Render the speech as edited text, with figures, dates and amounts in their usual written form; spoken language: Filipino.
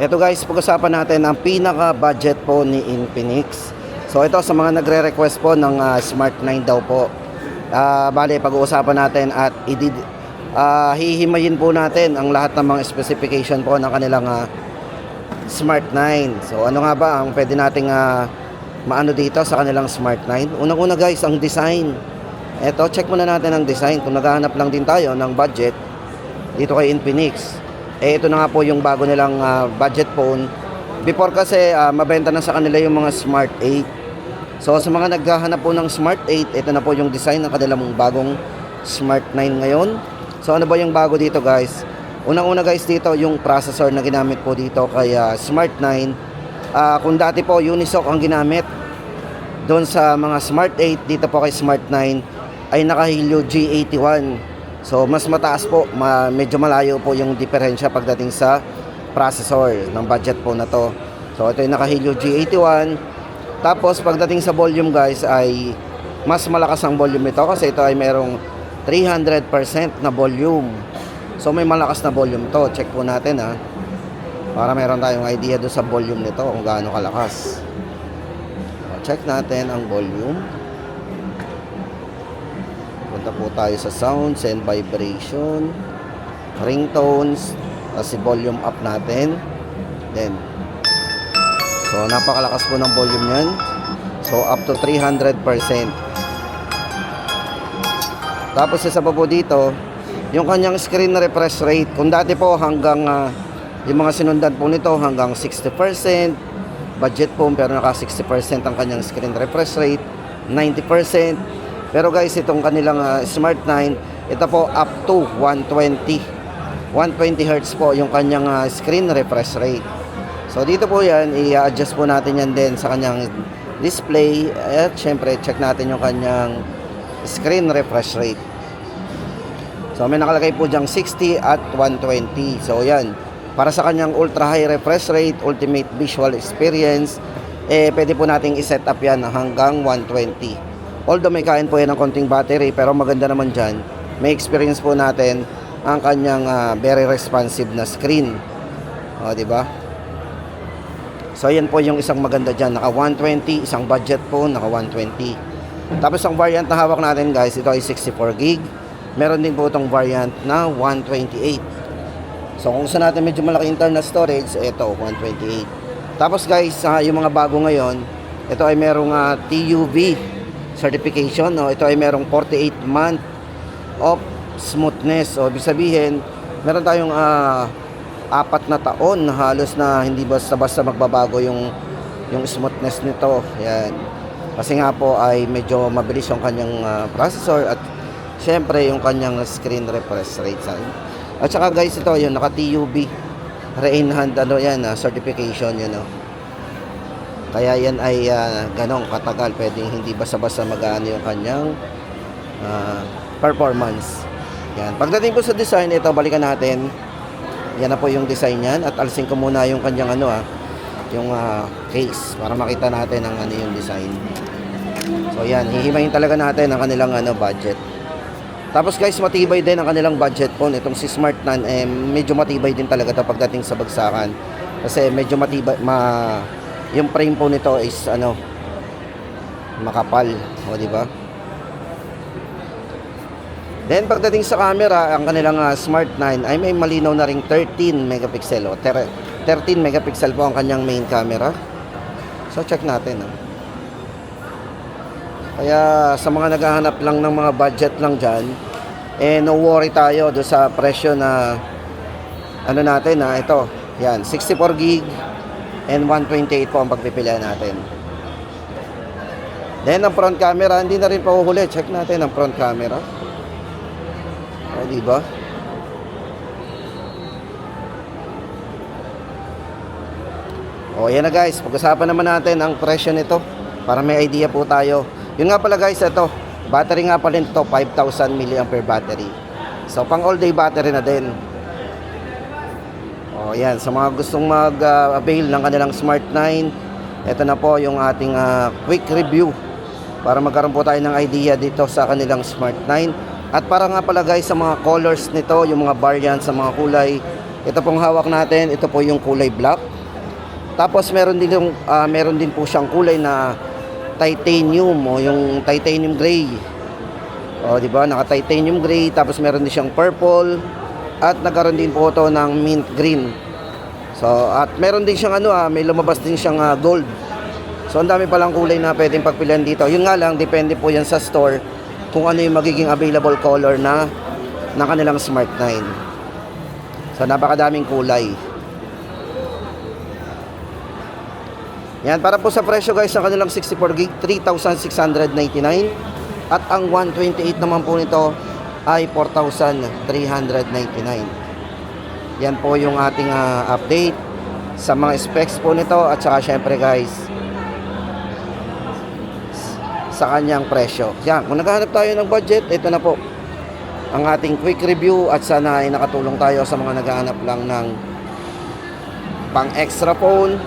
Ito guys, pag-usapan natin ang pinaka-budget po ni Infinix. So ito sa mga nagre-request po ng Smart 9 daw po. Bale, pag-uusapan natin at hihimayin po natin ang lahat ng mga specification po ng kanilang Smart 9. So ano nga ba ang pwede nating maano dito sa kanilang Smart 9? Unang-una guys, ang design. Ito, check muna natin ang design kung naghahanap lang din tayo ng budget dito kay Infinix. Ito na nga po yung bago nilang budget phone. Before kasi mabenta na sa kanila yung mga Smart 8. So sa mga naghahanap po ng Smart 8, ito na po yung design ng kanilang bagong Smart 9 ngayon. So ano ba yung bago dito guys? Unang-una guys dito yung processor na ginamit po dito kay Smart 9. Kung dati po Unisoc ang ginamit doon sa mga Smart 8, dito po kay Smart 9 ay naka-Helio G81. So mas mataas po, medyo malayo po yung diferensya pagdating sa processor ng budget po na to. So ito yung naka-Helio G81. Tapos pagdating sa volume guys ay mas malakas ang volume nito kasi ito ay merong 300% na volume. So may malakas na volume to. Check po natin para meron tayong idea do sa volume nito kung gaano kalakas. So, check natin ang volume. Punta po tayo sa sounds and vibration, ringtones, tapos volume up natin. Then, so napakalakas po ng volume yan. So up to 300%. Tapos isa pa po dito, yung kanyang screen refresh rate. Kung dati po hanggang, yung mga sinundan po nito hanggang 60%, budget po pero naka 60% ang kanyang screen refresh rate, 90%. Pero guys, itong kanilang Smart 9, ito po up to 120 Hz po yung kanyang screen refresh rate. So dito po yan, i-adjust po natin yan din sa kanyang display. At syempre, check natin yung kanyang screen refresh rate. So may nakalagay po dyang 60 at 120. So yan, para sa kanyang ultra high refresh rate, ultimate visual experience, pwede po nating i-set up yan hanggang 120. Although may kain po yan ng konting battery, pero maganda naman dyan, may experience po natin ang kanyang very responsive na screen. O, diba? So yan po yung isang maganda dyan, naka 120, isang budget po, naka 120. Tapos ang variant na hawak natin guys, ito ay 64GB. Meron din po itong variant na 128. So kung gusto natin medyo malaki internal storage, ito 128. Tapos guys, yung mga bago ngayon, ito ay merong TUV certification. No? Ito ay merong 48 month of smoothness. So ibig sabihin, meron tayong 4 na taon na halos na hindi basta-basta magbabago yung smoothness nito. Yan. Kasi nga po ay medyo mabilis yung kanyang processor at syempre yung kanyang screen refresh rate. At saka guys, ito yung naka-TUV Reinhand certification yun. No? Kaya yan ay ganong katagal, pwedeng hindi basta-basta mag-ano yung kanyang performance. Yan. Pagdating po sa design, ito balikan natin. Yan na po yung design niyan at alisin ko muna yung kanyang yung case para makita natin ang yung design. So yan, hihimayin talaga natin ang kanilang budget. Tapos guys, matibay din ang kanilang budget phone. Itong si Smart 9 medyo matibay din talaga ito pagdating sa bagsakan. Kasi medyo matibay, yung frame po nito is makapal, o di ba? Then pagdating sa camera, ang kanilang Smart 9 ay may malinaw na ring 13 megapixel o 13 megapixel po ang kanyang main camera. So check natin. Kaya sa mga naghahanap lang ng mga budget lang diyan, no worry tayo do sa presyo na natin ito. Yan, 64GB and 128 po ang pagpipilian natin. Then ang front camera, hindi na rin pahuhuli. Check natin ang front camera. O, diba? O, yan na guys. Pag-usapan naman natin ang presyo nito para may idea po tayo. Yun nga pala guys, ito. Battery nga pala nito, 5,000 mAh battery. So, pang all day battery na din. O yan, sa mga gustong mag-avail ng kanilang Smart 9, ito na po yung ating quick review para magkaroon po tayo ng idea dito sa kanilang Smart 9. At para nga pala guys sa mga colors nito, yung mga variants sa mga kulay, Ito pong hawak natin, ito po yung kulay black. Tapos meron din po siyang kulay na titanium o yung titanium gray. O di ba? Naka-titanium gray, tapos meron din siyang purple at nagkaroon din po ito ng mint green. So, at meron din siyang may lumabas din siyang gold. So, ang dami palang kulay na pwedeng pagpilian dito. Yun nga lang, depende po yan sa store kung ano yung magiging available color na ng kanilang Smart 9. So, napakadaming kulay. Yan, para po sa presyo guys, ang kanilang 64 gig, 3,699. At ang 128 naman po nito ay 4,399. Yan po yung ating update sa mga specs po nito. At saka syempre guys, sa kanyang presyo. Yan, kung naghahanap tayo ng budget, ito na po ang ating quick review. At sana ay nakatulong tayo sa mga naghahanap lang ng pang extra phone